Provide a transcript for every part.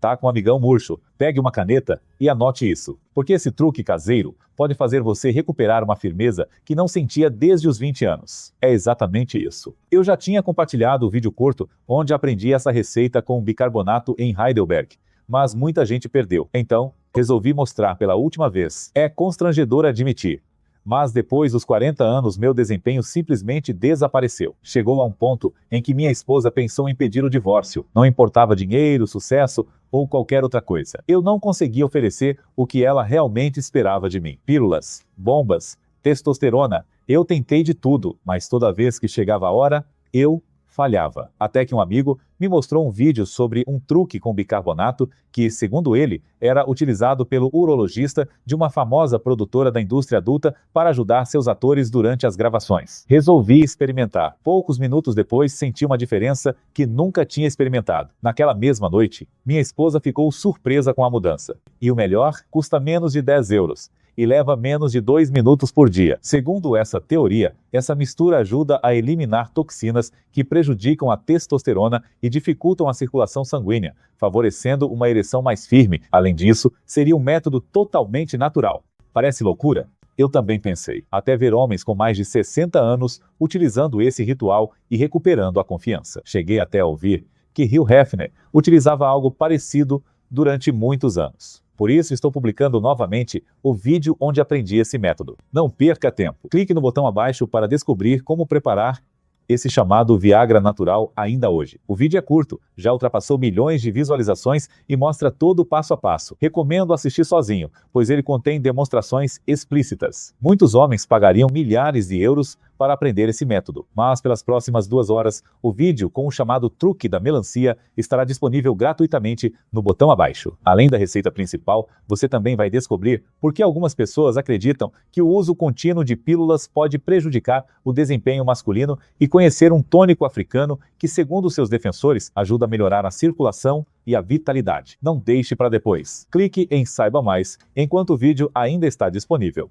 Tá com um amigão murcho, pegue uma caneta e anote isso. Porque esse truque caseiro pode fazer você recuperar uma firmeza que não sentia desde os 20 anos. É exatamente isso. Eu já tinha compartilhado o vídeo curto onde aprendi essa receita com bicarbonato em Heidelberg, mas muita gente perdeu. Então, resolvi mostrar pela última vez. É constrangedor admitir. Mas depois dos 40 anos, meu desempenho simplesmente desapareceu. Chegou a um ponto em que minha esposa pensou em pedir o divórcio. Não importava dinheiro, sucesso ou qualquer outra coisa. Eu não conseguia oferecer o que ela realmente esperava de mim. Pílulas, bombas, testosterona. Eu tentei de tudo, mas toda vez que chegava a hora, eu falhava. Até que um amigo me mostrou um vídeo sobre um truque com bicarbonato que, segundo ele, era utilizado pelo urologista de uma famosa produtora da indústria adulta para ajudar seus atores durante as gravações. Resolvi experimentar. Poucos minutos depois, senti uma diferença que nunca tinha experimentado. Naquela mesma noite, minha esposa ficou surpresa com a mudança. E o melhor, custa menos de 10 euros. E leva menos de 2 minutos por dia. Segundo essa teoria, essa mistura ajuda a eliminar toxinas que prejudicam a testosterona e dificultam a circulação sanguínea, favorecendo uma ereção mais firme. Além disso, seria um método totalmente natural. Parece loucura? Eu também pensei, até ver homens com mais de 60 anos utilizando esse ritual e recuperando a confiança. Cheguei até a ouvir que Hugh Hefner utilizava algo parecido durante muitos anos. Por isso, estou publicando novamente o vídeo onde aprendi esse método. Não perca tempo. Clique no botão abaixo para descobrir como preparar esse chamado Viagra natural ainda hoje. O vídeo é curto, já ultrapassou milhões de visualizações e mostra todo o passo a passo. Recomendo assistir sozinho, pois ele contém demonstrações explícitas. Muitos homens pagariam milhares de euros para aprender esse método, mas pelas próximas 2 horas, o vídeo com o chamado truque da melancia estará disponível gratuitamente no botão abaixo. Além da receita principal, você também vai descobrir por que algumas pessoas acreditam que o uso contínuo de pílulas pode prejudicar o desempenho masculino e conhecer um tônico africano que, segundo seus defensores, ajuda a melhorar a circulação e a vitalidade. Não deixe para depois. Clique em Saiba Mais enquanto o vídeo ainda está disponível.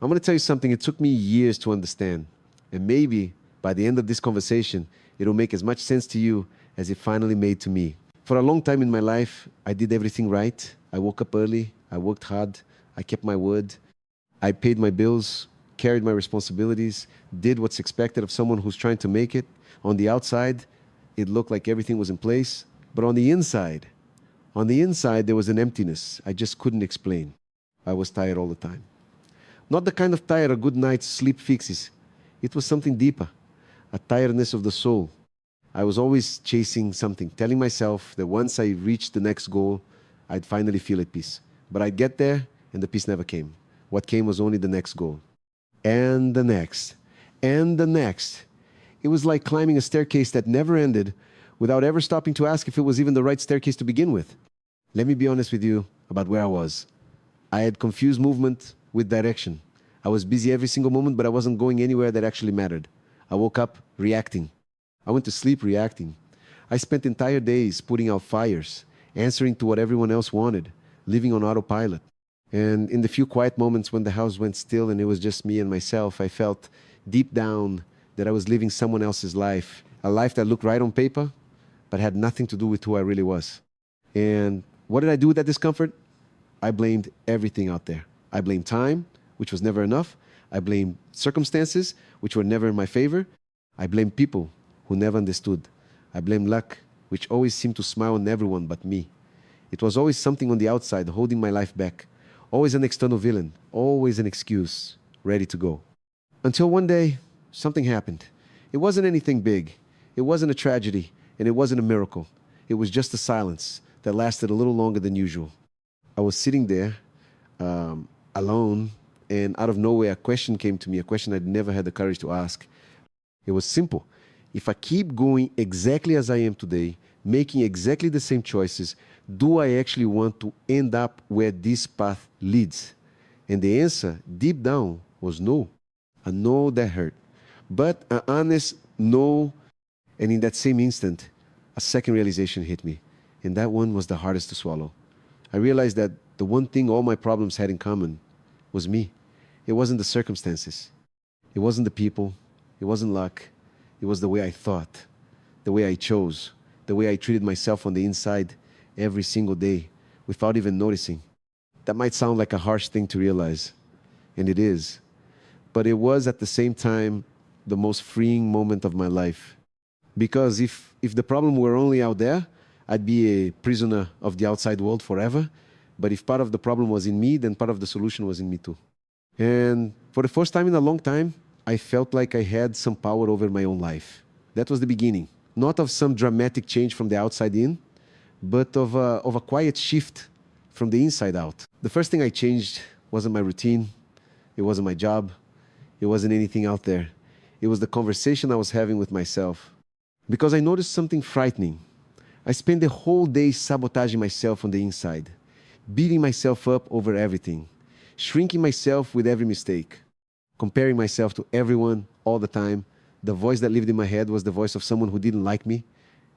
I'm going to tell you something it took me years to understand. And maybe by the end of this conversation, it'll make as much sense to you as it finally made to me. For a long time in my life, I did everything right. I woke up early. I worked hard. I kept my word. I paid my bills, carried my responsibilities, did what's expected of someone who's trying to make it. On the outside, it looked like everything was in place. But on the inside, there was an emptiness I just couldn't explain. I was tired all the time. Not the kind of tired a good night's sleep fixes. It was something deeper, a tiredness of the soul. I was always chasing something, telling myself that once I reached the next goal, I'd finally feel at peace. But I'd get there, and the peace never came. What came was only the next goal. And the next. And the next. It was like climbing a staircase that never ended without ever stopping to ask if it was even the right staircase to begin with. Let me be honest with you about where I was. I had confused movement with direction. I was busy every single moment, but I wasn't going anywhere that actually mattered. I woke up reacting. I went to sleep reacting. I spent entire days putting out fires, answering to what everyone else wanted, living on autopilot. And in the few quiet moments when the house went still and it was just me and myself, I felt deep down that I was living someone else's life, a life that looked right on paper, but had nothing to do with who I really was. And what did I do with that discomfort? I blamed everything out there. I blamed time, which was never enough. I blamed circumstances, which were never in my favor. I blamed people who never understood. I blamed luck, which always seemed to smile on everyone but me. It was always something on the outside holding my life back. Always an external villain, always an excuse, ready to go. Until one day, something happened. It wasn't anything big. It wasn't a tragedy, and it wasn't a miracle. It was just a silence that lasted a little longer than usual. I was sitting there, alone, and out of nowhere, a question came to me, a question I'd never had the courage to ask. It was simple. If I keep going exactly as I am today, making exactly the same choices, do I actually want to end up where this path leads? And the answer, deep down, was no. A no that hurt. But an honest no, and in that same instant, a second realization hit me. And that one was the hardest to swallow. I realized that the one thing all my problems had in common was me. It wasn't the circumstances. It wasn't the people. It wasn't luck. It was the way I thought, the way I chose, the way I treated myself on the inside every single day without even noticing. That might sound like a harsh thing to realize, and it is. But it was at the same time the most freeing moment of my life. Because if the problem were only out there, I'd be a prisoner of the outside world forever. But if part of the problem was in me, then part of the solution was in me too. And for the first time in a long time, I felt like I had some power over my own life. That was the beginning. Not of some dramatic change from the outside in, but of a quiet shift from the inside out. The first thing I changed wasn't my routine. It wasn't my job. It wasn't anything out there. It was the conversation I was having with myself. Because I noticed something frightening. I spent the whole day sabotaging myself on the inside, beating myself up over everything, shrinking myself with every mistake, comparing myself to everyone all the time. The voice that lived in my head was the voice of someone who didn't like me,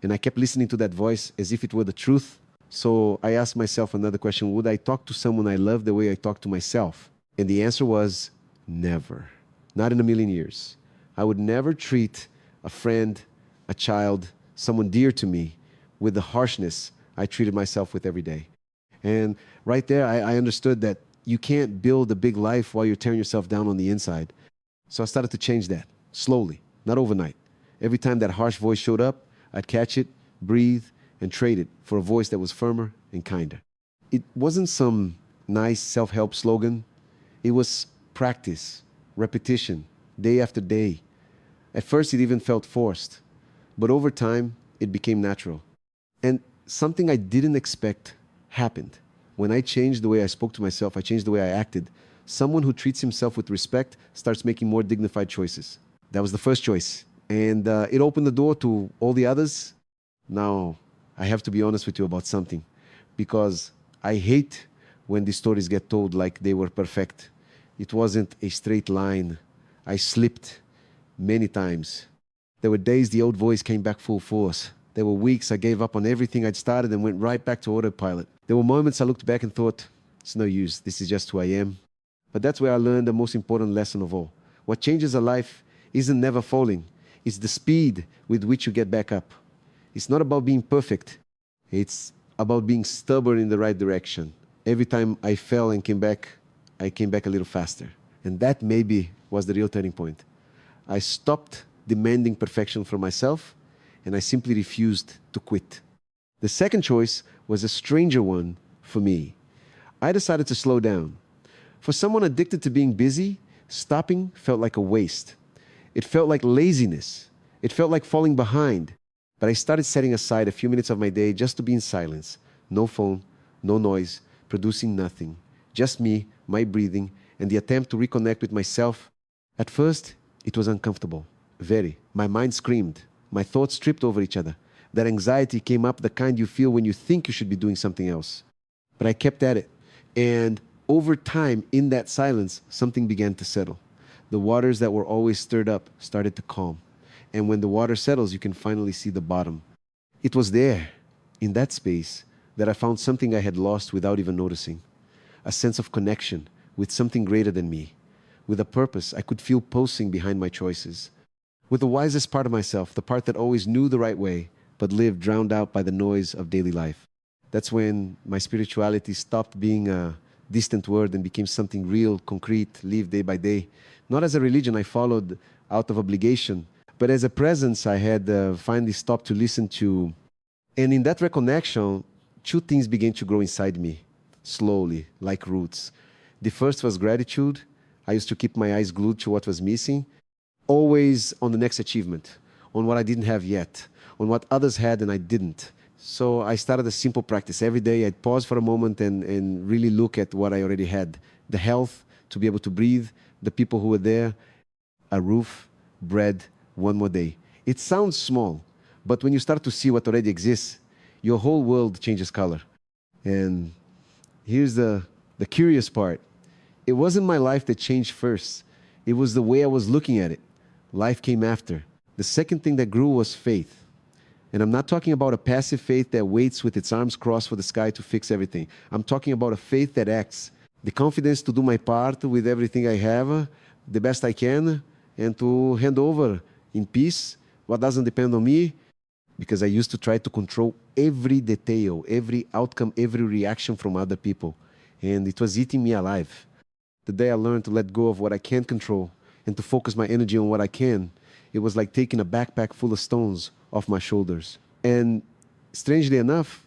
and I kept listening to that voice as if it were the truth. So I asked myself another question: would I talk to someone I love the way I talk to myself? And the answer was never. Not in a million years. I would never treat a friend, a child, someone dear to me with the harshness I treated myself with every day. And right there, I understood that you can't build a big life while you're tearing yourself down on the inside. So I started to change that, slowly, not overnight. Every time that harsh voice showed up, I'd catch it, breathe, and trade it for a voice that was firmer and kinder. It wasn't some nice self-help slogan. It was practice, repetition, day after day. At first, it even felt forced. But over time, it became natural. And something I didn't expect happened. When I changed the way I spoke to myself, I changed the way I acted. Someone who treats himself with respect starts making more dignified choices. That was the first choice. And it opened the door to all the others. Now, I have to be honest with you about something. Because I hate when these stories get told like they were perfect. It wasn't a straight line. I slipped many times. There were days the old voice came back full force. There were weeks I gave up on everything I'd started and went right back to autopilot. There were moments I looked back and thought, it's no use, this is just who I am. But that's where I learned the most important lesson of all. What changes a life isn't never falling. It's the speed with which you get back up. It's not about being perfect. It's about being stubborn in the right direction. Every time I fell and came back, I came back a little faster. And that maybe was the real turning point. I stopped demanding perfection from myself, and I simply refused to quit. The second choice was a stranger one for me. I decided to slow down. For someone addicted to being busy, stopping felt like a waste. It felt like laziness. It felt like falling behind. But I started setting aside a few minutes of my day just to be in silence. No phone, no noise, producing nothing. Just me, my breathing, and the attempt to reconnect with myself. At first, it was uncomfortable. Very. My mind screamed. My thoughts tripped over each other. That anxiety came up, the kind you feel when you think you should be doing something else. But I kept at it. And over time, in that silence, something began to settle. The waters that were always stirred up started to calm. And when the water settles, you can finally see the bottom. It was there, in that space, that I found something I had lost without even noticing. A sense of connection with something greater than me. With a purpose I could feel pulsing behind my choices. With the wisest part of myself, the part that always knew the right way, but lived drowned out by the noise of daily life. That's when my spirituality stopped being a distant word and became something real, concrete, lived day by day. Not as a religion I followed out of obligation, but as a presence I had finally stopped to listen to. And in that reconnection, two things began to grow inside me, slowly, like roots. The first was gratitude. I used to keep my eyes glued to what was missing, always on the next achievement, on what I didn't have yet, on what others had and I didn't. So I started a simple practice. Every day I'd pause for a moment and really look at what I already had. The health, to be able to breathe, the people who were there, a roof, bread, one more day. It sounds small, but when you start to see what already exists, your whole world changes color. And here's the curious part. It wasn't my life that changed first. It was the way I was looking at it. Life came after. The second thing that grew was faith. And I'm not talking about a passive faith that waits with its arms crossed for the sky to fix everything. I'm talking about a faith that acts. The confidence to do my part with everything I have, the best I can, and to hand over in peace what doesn't depend on me, because I used to try to control every detail, every outcome, every reaction from other people. And it was eating me alive. The day I learned to let go of what I can't control and to focus my energy on what I can, it was like taking a backpack full of stones off my shoulders. And strangely enough,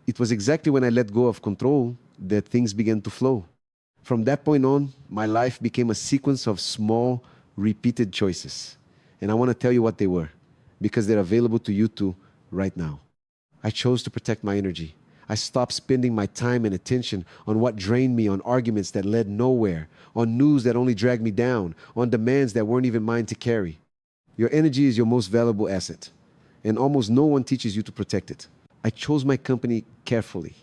it was exactly when I let go of control that things began to flow. From that point on, my life became a sequence of small, repeated choices. And I want to tell you what they were, because they're available to you too right now. I chose to protect my energy. I stopped spending my time and attention on what drained me, on arguments that led nowhere, on news that only dragged me down, on demands that weren't even mine to carry. Your energy is your most valuable asset, and almost no one teaches you to protect it. I chose my company carefully.